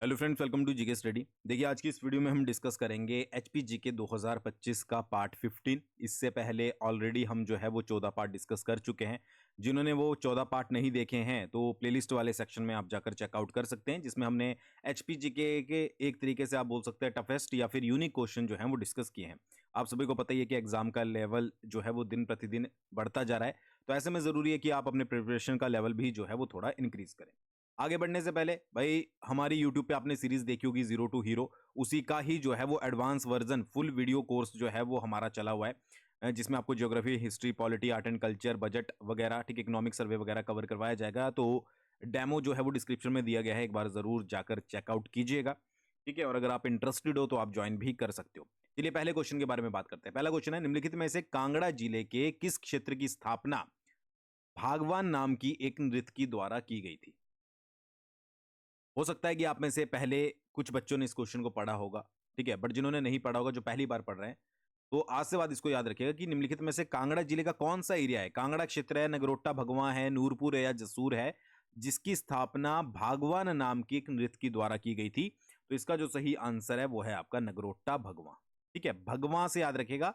Hello friends, welcome to GK study. देखिए, आज की इस वीडियो में हम डिस्कस करेंगे एचपी जीके 2025 का पार्ट 15। इससे पहले ऑलरेडी हम जो है वो 14 पार्ट डिस्कस कर चुके हैं। जिन्होंने वो 14 पार्ट नहीं देखे हैं तो प्लेलिस्ट वाले सेक्शन में आप जाकर चेकआउट कर सकते हैं, जिसमें हमने एचपी जीके के एक तरीके से आप बोल सकते हैं टफेस्ट या फिर यूनिक क्वेश्चन जो है वो डिस्कस किए हैं। आप सभी को पता ही है कि एग्जाम का लेवल जो है वो दिन प्रतिदिन बढ़ता जा रहा है, तो ऐसे में जरूरी है कि आप अपने प्रिपरेशन का लेवल भी जो है वो थोड़ा इंक्रीज करें। आगे बढ़ने से पहले भाई, हमारी यूट्यूब पे आपने सीरीज देखी होगी जीरो टू हीरो, उसी का ही जो है वो advance version full video course जो है वो हमारा चला हुआ है, जिसमें आपको geography, history, polity, art and culture, budget वगैरह, ठीक, इकोनॉमिक सर्वे वगैरह कवर करवाया जाएगा। तो डेमो जो है वो डिस्क्रिप्शन में दिया गया है, एक बार जरूर जाकर चेकआउट कीजिएगा, ठीक है। और अगर आप इंटरेस्टेड हो तो आप ज्वाइन भी कर सकते हो। चलिए पहले क्वेश्चन के बारे में बात करते हैं। पहला क्वेश्चन है, निम्नलिखित में से कांगड़ा जिले के किस क्षेत्र की स्थापना भागवान नाम की एक नृत्य द्वारा की गई थी? हो सकता है कि आप में से पहले कुछ बच्चों ने इस क्वेश्चन को पढ़ा होगा, ठीक है, बट जिन्होंने नहीं पढ़ा होगा, जो पहली बार पढ़ रहे हैं, तो आज से बाद इसको याद रखिएगा कि निम्नलिखित में से कांगड़ा जिले का कौन सा एरिया है, कांगड़ा क्षेत्र है, नगरोटा भगवां है, नूरपुर है या जसूर है, जिसकी स्थापना भागवान नाम की एक नृत्य द्वारा की गई थी? तो इसका जो सही आंसर है वो है आपका नगरोटा भगवां, ठीक है। भगवां से याद रखिएगा,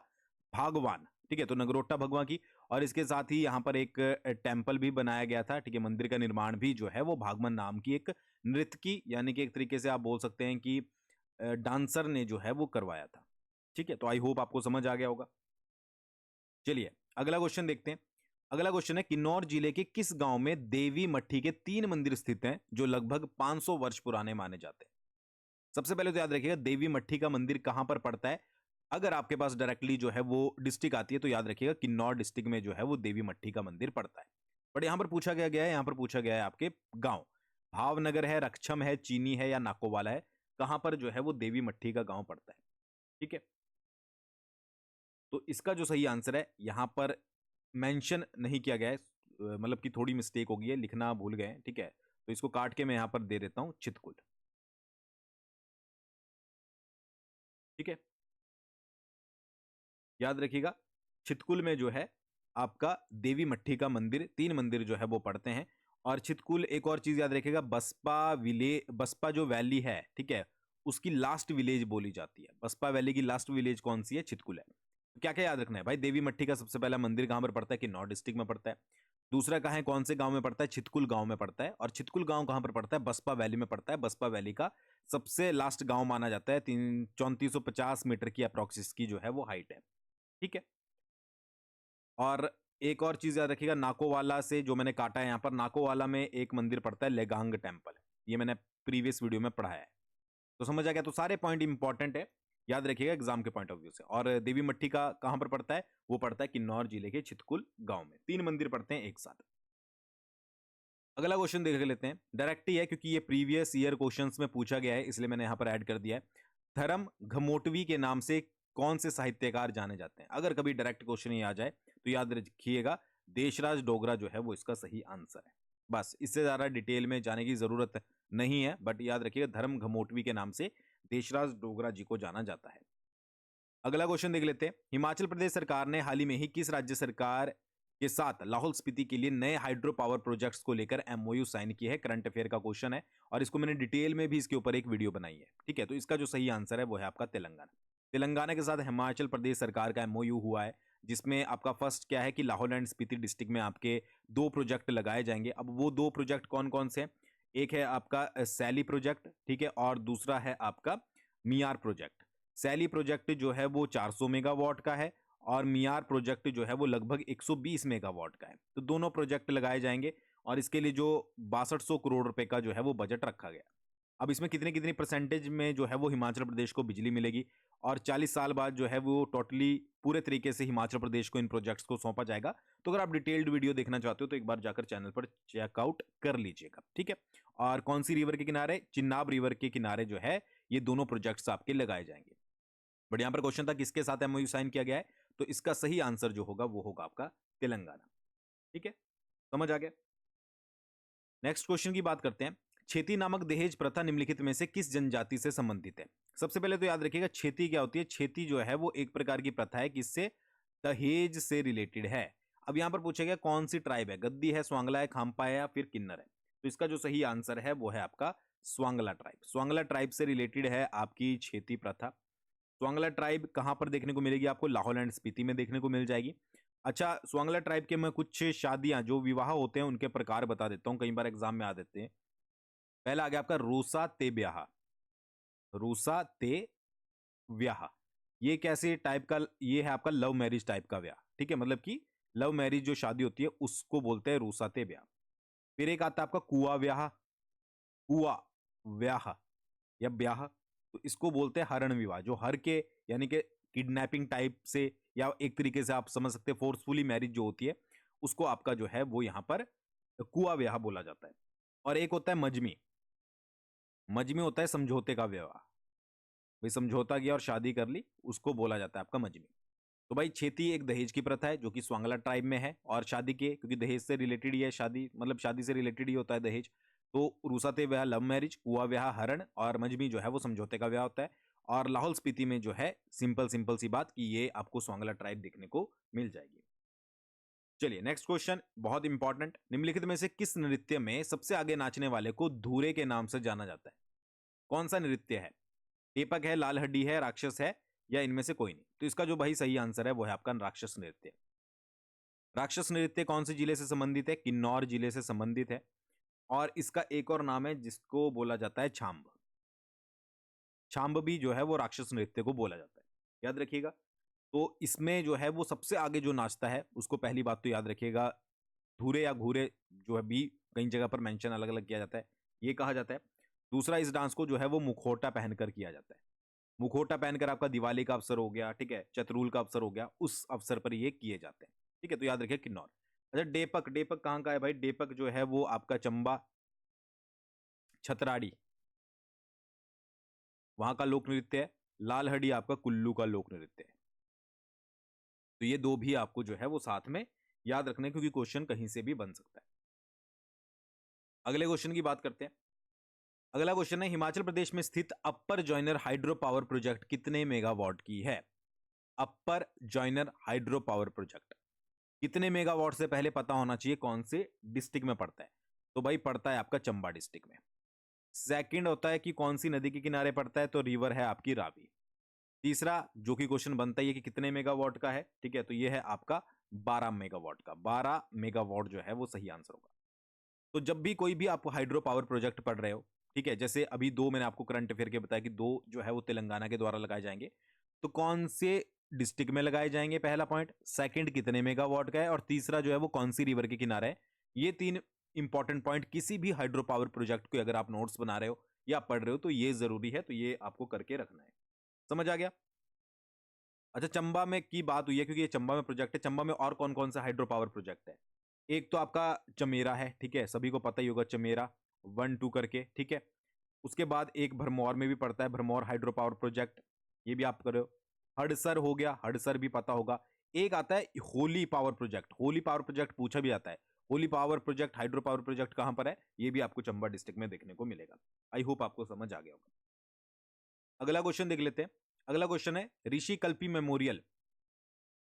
भागवान, ठीक है, तो नगरोटा भगवां की। और इसके साथ ही यहाँ पर एक टेम्पल भी बनाया गया था, ठीक है, मंदिर का निर्माण भी जो है वो भागवन नाम की एक नृत्य की, यानी कि एक तरीके से आप बोल सकते हैं कि डांसर ने जो है वो करवाया था, ठीक है। तो आई होप आपको समझ आ गया होगा। चलिए अगला क्वेश्चन देखते हैं। अगला क्वेश्चन है, किन्नौर जिले के किस गांव में देवी मट्ठी के 3 मंदिर स्थित हैं जो लगभग 500 वर्ष पुराने माने जाते हैं? सबसे पहले तो याद रखिएगा, देवी मट्ठी का मंदिर कहां पर पड़ता है। अगर आपके पास डायरेक्टली जो है वो डिस्ट्रिक्ट आती है तो याद रखिएगा किन्नौर डिस्ट्रिक्ट में जो है वो देवी मट्ठी का मंदिर पड़ता है। बट यहां पर पूछा गया है, यहां पर पूछा गया है आपके गांव भावनगर है, रक्षम है, चीनी है या नाकोवाला है, कहां पर जो है वो देवी मट्ठी का गांव पड़ता है, ठीक है। तो इसका जो सही आंसर है, यहां पर मेंशन नहीं किया गया है, मतलब कि थोड़ी मिस्टेक हो गई है, लिखना भूल गए हैं, ठीक है। तो इसको काट के मैं यहां पर दे देता हूं चितकुल, ठीक है। याद रखिएगा, चितकुल में जो है आपका देवी मट्ठी का मंदिर, 3 मंदिर जो है वो पड़ते हैं। और चितकुल, एक और चीज याद रखिएगा, बसपा जो वैली है, ठीक है, उसकी लास्ट विलेज बोली जाती है। बसपा वैली की लास्ट विलेज कौन सी है? चितकुल है। तो क्या क्या याद रखना है भाई, देवी मट्ठी का सबसे पहला मंदिर कहां पर पड़ता है? किन्नौर डिस्ट्रिक्ट में पड़ता है। दूसरा कहां है, कौन से गांव में पड़ता है? चितकुल गांव में पड़ता है। और चितकुल गांव कहां पर पड़ता है? बसपा वैली में पड़ता है। बसपा वैली का सबसे लास्ट गांव माना जाता है, 3450 मीटर की अप्रोक्स की जो है वो हाइट है, ठीक है। और एक और चीज याद रखिएगा, नाकोवाला से जो मैंने काटा है, यहां पर नाकोवाला में एक मंदिर पड़ता है, लेगांग टेम्पल, ये मैंने प्रीवियस वीडियो में पढ़ाया है। तो समझ आ गया। तो सारे पॉइंट इंपॉर्टेंट है, याद रखिएगा एग्जाम के पॉइंट ऑफ व्यू से। और देवी मट्ठी का कहां पर पड़ता है? वो पड़ता है किन्नौर जिले के चितकुल गांव में। 3 मंदिर पड़ते हैं एक साथ। अगला क्वेश्चन देख लेते हैं, डायरेक्ट ही है क्योंकि ये प्रीवियस ईयर क्वेश्चंस में पूछा गया है, इसलिए मैंने यहां पर ऐड कर दिया है। धर्म घमोटवी के नाम से कौन से साहित्यकार जाने जाते हैं? अगर कभी डायरेक्ट क्वेश्चन ही आ जाए तो याद रखिएगा, देशराज डोगरा जो है वो इसका सही आंसर है। बस इससे ज्यादा डिटेल में जाने की जरूरत नहीं है, बट याद रखिएगा धर्म घमोटवी के नाम से देशराज डोगरा जी को जाना जाता है। अगला क्वेश्चन देख लेते हैं, हिमाचल प्रदेश सरकार ने हाल ही में ही किस राज्य सरकार के साथ लाहौल स्पीति के लिए नए हाइड्रो पावर प्रोजेक्ट्स को लेकर एमओयू साइन किया है? करंट अफेयर का क्वेश्चन है और इसको मैंने डिटेल में भी इसके ऊपर एक वीडियो बनाई है, ठीक है। तो इसका जो सही आंसर है वो है आपका तेलंगाना। तेलंगाना के साथ हिमाचल प्रदेश सरकार का एमओयू हुआ है, जिसमें आपका फर्स्ट क्या है कि लाहौल एंड स्पीति डिस्ट्रिक्ट में आपके 2 प्रोजेक्ट लगाए जाएंगे। अब वो 2 प्रोजेक्ट कौन कौन से हैं? एक है आपका सैली प्रोजेक्ट, ठीक है, और दूसरा है आपका मियार प्रोजेक्ट। सैली प्रोजेक्ट जो है वो 400 मेगावाट का है और मियार प्रोजेक्ट जो है वो लगभग 120 मेगावाट का है। तो दोनों प्रोजेक्ट लगाए जाएंगे और इसके लिए जो 6200 करोड़ रुपए का जो है वो बजट रखा गया। अब इसमें कितनी कितनी परसेंटेज में जो है वो हिमाचल प्रदेश को बिजली मिलेगी और 40 साल बाद जो है वो टोटली पूरे तरीके से हिमाचल प्रदेश को इन प्रोजेक्ट्स को सौंपा जाएगा। तो अगर आप डिटेल्ड वीडियो देखना चाहते हो तो एक बार जाकर चैनल पर चेकआउट कर लीजिएगा, ठीक है। और कौन सी रिवर के किनारे? चिन्नाब रिवर के किनारे जो है ये दोनों प्रोजेक्ट्स आपके लगाए जाएंगे। बट यहां पर क्वेश्चन था किसके साथ एमओयू साइन किया गया है, तो इसका सही आंसर जो होगा वो होगा आपका तेलंगाना, ठीक है। समझ आ गया। नेक्स्ट क्वेश्चन की बात करते हैं, छेती नामक दहेज प्रथा निम्नलिखित में से किस जनजाति से संबंधित है? सबसे पहले तो याद रखिएगा, छेती क्या होती है? छेती जो है वो एक प्रकार की प्रथा है, किससे? दहेज से रिलेटेड है। अब यहां पर पूछा गया कौन सी ट्राइब है, गद्दी है, स्वांगला है, खामपा है या फिर किन्नर है? तो इसका जो सही आंसर है वो है आपका स्वांगला ट्राइब। स्वांगला ट्राइब से रिलेटेड है आपकी छेती प्रथा। स्वांगला ट्राइब कहां पर देखने को मिलेगी आपको? लाहौल एंड स्पीति में देखने को मिल जाएगी। अच्छा, स्वांगला ट्राइब के मैं कुछ शादियां जो विवाह होते हैं उनके प्रकार बता देता हूं, कई बार एग्जाम में आ देते हैं। पहला आ गया आपका रूसा ते ब्याह। रूसा ते ब्याह, ये कैसे टाइप का? ये है आपका लव मैरिज टाइप का ब्याह, ठीक है, मतलब कि लव मैरिज जो शादी होती है उसको बोलते हैं रूसा ते ब्याह। फिर एक आता है आपका कुआ ब्याह। कुआ ब्याह या ब्याह, तो इसको बोलते हैं हरण विवाह, जो हर के यानी कि किडनैपिंग टाइप से, या एक तरीके से आप समझ सकते हैं फोर्सफुली मैरिज जो होती है उसको आपका जो है वो यहां पर कुआ ब्याह बोला जाता है। और एक होता है मजमी। मजमी होता है समझौते का विवाह, भाई समझौता किया और शादी कर ली, उसको बोला जाता है आपका मजमी। तो भाई छेती एक दहेज की प्रथा है जो कि स्वांगला ट्राइब में है, और शादी के, क्योंकि दहेज से रिलेटेड ही है शादी, मतलब शादी से रिलेटेड ही होता है दहेज। तो रूसाते ब्याह लव मैरिज, कुआ ब्याह हरण, और मजमी जो है वो समझौते का ब्याह होता है। और लाहौल स्पीति में जो है सिंपल सिंपल सी बात कि ये आपको स्वांगला ट्राइब देखने को मिल जाएगी। चलिए नेक्स्ट क्वेश्चन, बहुत इंपॉर्टेंट। निम्नलिखित में से किस नृत्य में सबसे आगे नाचने वाले को धूरे के नाम से जाना जाता है? कौन सा नृत्य है? टेपक है, लाल हड्डी है, राक्षस है, या इनमें से कोई नहीं? तो इसका जो भाई सही आंसर है वो है आपका राक्षस नृत्य। राक्षस नृत्य कौन से जिले से संबंधित है? किन्नौर जिले से संबंधित है। और इसका एक और नाम है जिसको बोला जाता है छांब। छांब भी जो है वो राक्षस नृत्य को बोला जाता है, याद रखिएगा। तो इसमें जो है वो सबसे आगे जो नाचता है उसको, पहली बात तो याद रखिएगा, धूरे या घूरे जो है भी कई जगह पर मेंशन अलग अलग किया जाता है, ये कहा जाता है। दूसरा, इस डांस को जो है वो मुखौटा पहनकर किया जाता है। मुखौटा पहनकर आपका दिवाली का अवसर हो गया, ठीक है, चतुरूल का अवसर हो गया, उस अवसर पर ये किए जाते हैं, ठीक है। तो याद रखिए किन्नौर। अच्छा, डेपक, डेपक कहाँ का है भाई? डेपक जो है वो आपका चंबा, छतराड़ी, वहां का लोक नृत्य है। लालहड़ी आपका कुल्लू का लोक नृत्य है। तो ये दो भी आपको जो है वो साथ में याद रखने, क्योंकि क्वेश्चन कहीं से भी बन सकता है। अगले क्वेश्चन की बात करते हैं। अगला क्वेश्चन है, हिमाचल प्रदेश में स्थित अपर जॉइनर हाइड्रो पावर प्रोजेक्ट कितने मेगावाट की है? अपर जॉइनर हाइड्रो पावर प्रोजेक्ट कितने मेगावाट से पहले पता होना चाहिए कौन से डिस्ट्रिक्ट में पड़ता है? तो भाई पड़ता है आपका चंबा डिस्ट्रिक्ट में। सेकंड होता है कि कौन सी नदी के किनारे पड़ता है? तो रिवर है आपकी रावी। तीसरा जो कि क्वेश्चन बनता है कि कितने मेगावाट का है, ठीक है, तो ये है आपका 12 मेगावाट का। 12 मेगावाट जो है वो सही आंसर होगा। तो जब भी कोई भी आप हाइड्रो पावर प्रोजेक्ट पढ़ रहे हो, ठीक है, जैसे अभी दो मैंने आपको करंट अफेयर के बताया कि दो जो है वो तेलंगाना के द्वारा लगाए जाएंगे, तो कौन से डिस्ट्रिक्ट में लगाए जाएंगे, पहला पॉइंट। सेकंड, कितने मेगावाट का है, और तीसरा जो है वो कौन सी रिवर के किनारे है। ये तीन इंपॉर्टेंट पॉइंट किसी भी हाइड्रो पावर प्रोजेक्ट को अगर आप नोट्स बना रहे हो या पढ़ रहे हो तो ये जरूरी है, तो ये आपको करके रखना है। समझ आ गया? अच्छा, चंबा में की बात हुई है क्योंकि ये चंबा में प्रोजेक्ट है। चंबा में और कौन कौन सा हाइड्रो पावर प्रोजेक्ट है? एक तो आपका चमेरा है, ठीक है, सभी को पता ही होगा चमेरा 1-2 करके, ठीक है। उसके बाद एक भरमौर में भी पड़ता है, भरमौर हाइड्रो पावर प्रोजेक्ट, ये भी आप करो। हडसर हो गया, हडसर भी पता होगा। एक आता है Holi power project. Holi power project पूछा भी जाता है। Holi power project, hydro power project कहां पर है? ये भी आपको चंबा डिस्ट्रिक्ट में देखने को मिलेगा। आई होप आपको समझ आ गया होगा। अगला क्वेश्चन देख लेते हैं। अगला क्वेश्चन है, ऋषि कल्पी मेमोरियल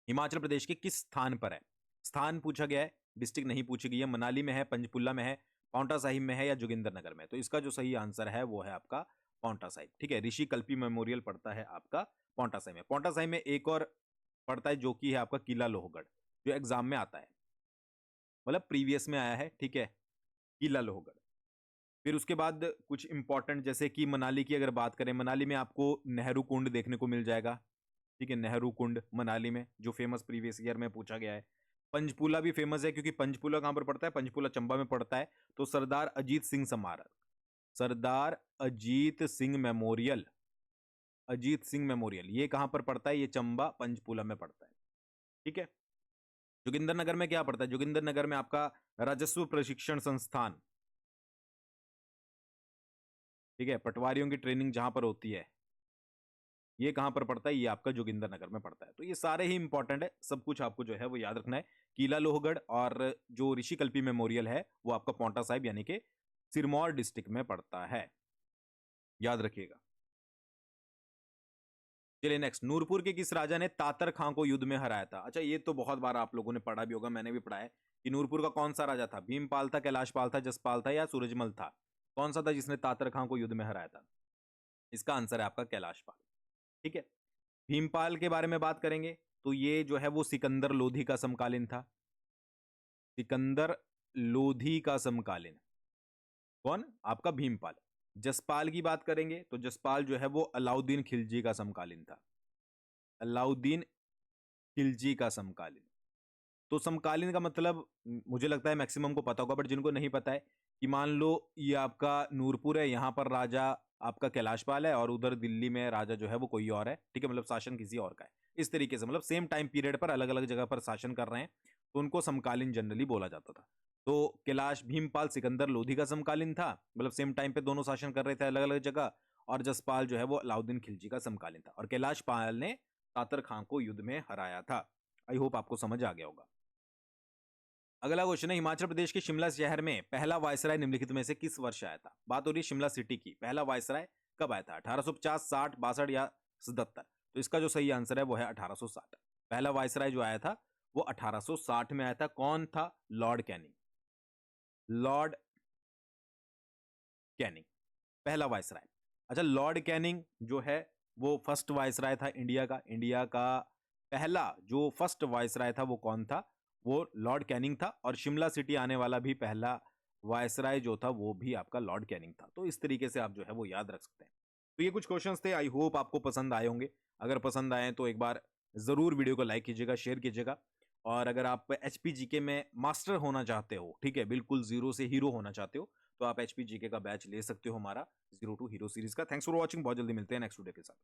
हिमाचल प्रदेश के किस स्थान पर है? स्थान पूछा गया है, डिस्ट्रिक्ट नहीं पूछी गई है। मनाली में है, पंचकुला में है, पाउंटा साहिब में है, या जोगिंदरनगर में? तो इसका जो सही आंसर है वो है आपका पाउंटा साहिब, ठीक है। ऋषि कल्पी मेमोरियल पड़ता है आपका पाउंटा साहिब में। पाउंटा साहिब में एक और पड़ता है जो कि है आपका किला लोहगढ़, जो एग्जाम में आता है, मतलब प्रीवियस में आया है, ठीक है, किला लोहगढ़। फिर उसके बाद कुछ इंपॉर्टेंट, जैसे कि मनाली की अगर बात करें, मनाली में आपको नेहरू कुंड देखने को मिल जाएगा, ठीक है, नेहरू कुंड मनाली में, जो फेमस प्रीवियस ईयर में पूछा गया है। पंचपूला भी फेमस है, क्योंकि पंचपूला कहां पर पड़ता है? पंचपूला चंबा में पड़ता है। तो सरदार अजीत सिंह स्मारक, सरदार अजीत सिंह मेमोरियल, अजीत सिंह मेमोरियल ये कहां पर पड़ता है? ये चंबा पंचपूला में पड़ता है, ठीक है। जोगिंदरनगर में क्या पड़ता है? जोगिंदरनगर में आपका राजस्व प्रशिक्षण संस्थान, ठीक है, पटवारियों की ट्रेनिंग जहां पर होती है, ये कहां पर पड़ता है? ये आपका जोगिंदरनगर में पड़ता है। तो ये सारे ही इंपॉर्टेंट है, सब कुछ आपको जो है वो याद रखना है। किला लोहगढ़ और जो ऋषि कल्पी मेमोरियल है वो आपका पाउंटा साहिब यानी कि सिरमौर डिस्ट्रिक्ट में पड़ता है, याद रखिएगा। चलिए नेक्स्ट, नूरपुर के किस राजा ने तातर खां को युद्ध में हराया था? अच्छा, ये तो बहुत बार आप लोगों ने पढ़ा भी होगा, मैंने भी पढ़ा है कि नूरपुर का कौन सा राजा था? भीमपाल था, कैलाशपाल था, जसपाल था, या सूरजमल था? कौन सा था जिसने तातर खां को युद्ध में हराया था? इसका आंसर है आपका कैलाश पाल। ठीक है। भीमपाल के बारे में बात करेंगे तो ये जो है वो सिकंदर लोधी का समकालीन था। सिकंदर लोधी का समकालीन कौन? आपका भीमपाल। जसपाल की बात करेंगे तो जसपाल जो है वो अलाउद्दीन खिलजी का समकालीन था। अलाउद्दीन खिलजी का समकालीन। तो समकालीन का मतलब मुझे लगता है मैक्सिमम को पता होगा, बट जिनको नहीं पता है कि मान लो ये आपका नूरपुर है, यहाँ पर राजा आपका कैलाश पाल है और उधर दिल्ली में राजा जो है वो कोई और है। ठीक है, मतलब शासन किसी और का है। इस तरीके से मतलब सेम टाइम पीरियड पर अलग अलग जगह पर शासन कर रहे हैं, तो उनको समकालीन जनरली बोला जाता था। तो कैलाश भीमपाल सिकंदर लोधी का समकालीन था, मतलब सेम टाइम पे दोनों शासन कर रहे थे अलग अलग जगह। और जसपाल जो है वो अलाउद्दीन खिलजी का समकालीन था। और कैलाश पाल ने तातर खां को युद्ध में हराया था। आई होप आपको समझ आ गया होगा। अगला क्वेश्चन है, हिमाचल प्रदेश के शिमला शहर में पहला वायसराय निम्नलिखित में से किस वर्ष आया था? बात हो रही है शिमला सिटी की। पहला वायसराय कब आया था? 1850, 60, 62 या 77? तो इसका जो सही आंसर है वो है 1860। पहला वायसराय जो आया था वो 1860 में आया था। कौन था? Lord Canning. लॉर्ड कैनिंग पहला वायसराय। अच्छा, लॉर्ड कैनिंग जो है वो फर्स्ट वायसराय था इंडिया का। इंडिया का पहला जो फर्स्ट वायसराय था वो कौन था? वो लॉर्ड कैनिंग था। और शिमला सिटी आने वाला भी पहला वायसराय जो था वो भी आपका लॉर्ड कैनिंग था। तो इस तरीके से आप जो है वो याद रख सकते हैं। तो ये कुछ क्वेश्चंस थे, आई होप आपको पसंद आए होंगे। अगर पसंद आए तो एक बार जरूर वीडियो को लाइक कीजिएगा, शेयर कीजिएगा। और अगर आप एचपीजीके में मास्टर होना चाहते हो, ठीक है, बिल्कुल जीरो से हीरो होना चाहते हो, तो आप एचपीजीके का बैच ले सकते हो हमारा जीरो टू हीरो सीरीज का। Thanks for watching. बहुत जल्दी मिलते हैं नेक्स्ट वीडियो के साथ।